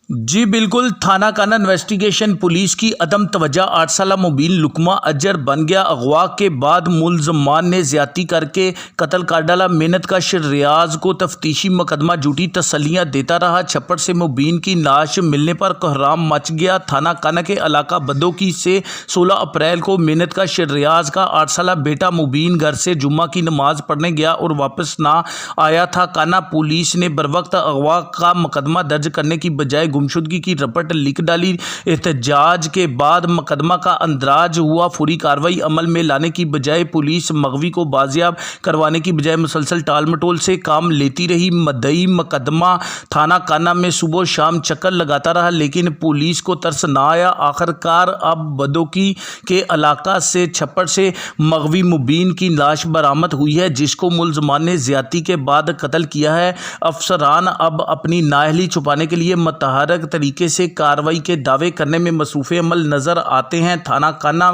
जी बिल्कुल, थाना काना इन्वेस्टिगेशन पुलिस की अदम तवज्जो 8 साला मुबीन लुकमा अजहर बन गया अगवा के बाद मुलजमान ने ज्यादती करके कत्ल कर डाला। मेहनत का रियाज को तफ्तीशी मुकदमा झूठी तसल्लियां देता रहा। छप्पड़ से मुबीन की लाश मिलने पर कोहराम मच गया। थाना काना के इलाका बदोकी से 16 अप्रैल को मेहनत का रियाज का 8 साला बेटा मुबीन घर से जुम्मा की नमाज पढ़ने गया और वापस ना आया था। काना पुलिस ने बरवक्त अगवा का मुकदमा दर्ज करने की बजाय गुमशुदगी की रपट लिख डाली। एहतजाज के बाद मुकदमा का अंदराज हुआ। फौरी कार्रवाई अमल में लाने की बजाय पुलिस मगवी को बाजियाब करवाने की बजाय मुसलसल टाल मटोल से काम लेती रही। मदई मुकदमा थाना काना में सुबह शाम चक्कर लगाता रहा लेकिन पुलिस को तरस ना आया। आखिरकार अब बदोकी के इलाका से छप्पड़ से मगवी मुबीन की लाश बरामद हुई है जिसको मुलजमान ने ज्यादती के बाद कत्ल किया है। अफसरान अब अपनी नाअहली छुपाने के लिए मतहरक तरीके से कार्रवाई के दावे करने में मसरूफ़ अमल नजर आते हैं। थाना काना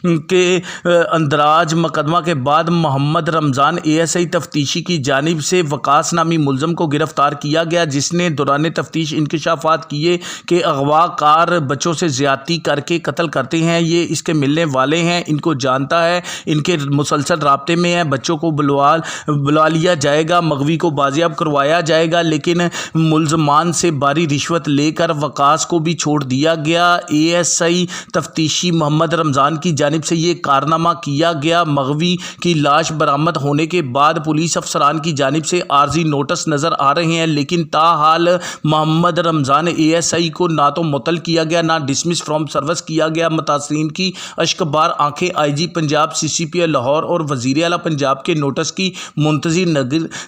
के अंदराज मुकदमा के बाद मोहम्मद रमज़ान ASI तफ्तीशी की जानिब से वकास नामी मुलजम को गिरफ्तार किया गया जिसने दौरान तफ्तीश इंकशाफात किए कि अगवाकार बच्चों से ज्यादती करके कत्ल करते हैं। ये इसके मिलने वाले हैं, इनको जानता है, इनके मुसलसल राब्ते में है। बच्चों को बुला लिया जाएगा, मगवी को बाजियाब करवाया जाएगा लेकिन मुलजमान से भारी रिश्वत लेकर वकास को भी छोड़ दिया गया। ASI तफ्तीशी मोहम्मद रमज़ान की जानिब से ये कारनामा किया गया। मगवी की लाश बरामद होने के बाद पुलिस अफसरान की जानिब से आर्जी नोटिस नज़र आ रहे हैं लेकिन ताहाल मोहम्मद रमज़ान ASI को ना तो मुअत्तल किया गया ना डिसमिस फ्रॉम सर्विस किया गया। मुतासरीन की अश्कबार आंखें IG पंजाब, CCPI लाहौर और वज़ीर आला पंजाब के नोटिस की मुंतज़िर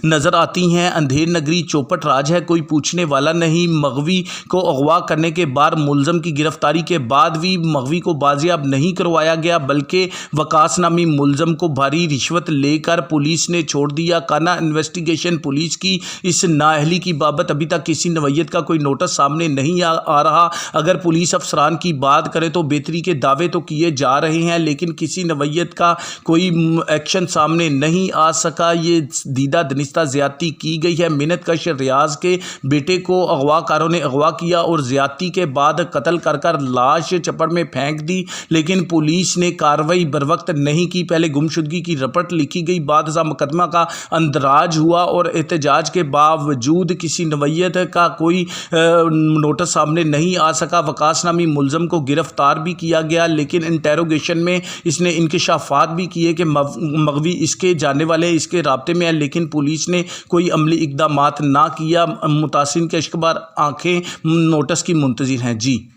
नज़र आती हैं। अंधेर नगरी चौपट राज है, कोई पूछने वाला नहीं। मगवी को अगवा करने के बाद मुलजम की गिरफ्तारी के बाद भी मगवी को बाजियाब नहीं करवाया गया बल्कि वकास नामी मुलजम को भारी रिश्वत लेकर पुलिस ने छोड़ दिया। काना इन्वेस्टिगेशन पुलिस की इस नाअहली की बाबत अभी तक किसी नवैयत का कोई नोटिस सामने नहीं आ रहा। अगर पुलिस अफसरान की बात करें तो बेहतरी के दावे तो किए जा रहे हैं लेकिन किसी नवैयत का कोई एक्शन सामने नहीं आ सका। ये दीदा दनिस्ता ज्यादती की गई है। मेहनत का रियाज के बेटे को अगवाकारों ने अगवा किया और ज्यादती के बाद कत्ल कर लाश चप्पड़ में फेंक दी लेकिन पुलिस ने कार्रवाई बरवक्त नहीं की। पहले गुमशुदगी की रपट लिखी गई, बाद मुकदमा का अंदराज हुआ और एहतजाज के बावजूद किसी नवैयत का कोई नोटिस सामने नहीं आ सका। वकास नामी मुलजम को गिरफ्तार भी किया गया लेकिन इंटेरोगेशन में इसने इंकशाफात भी किए कि मगवी इसके जानने वाले इसके राब्ते में है लेकिन पुलिस ने कोई अमली इकदामात ना किया। मुतासिन के अश्कबार आंखें नोटिस की मुंतज़िर हैं। जी।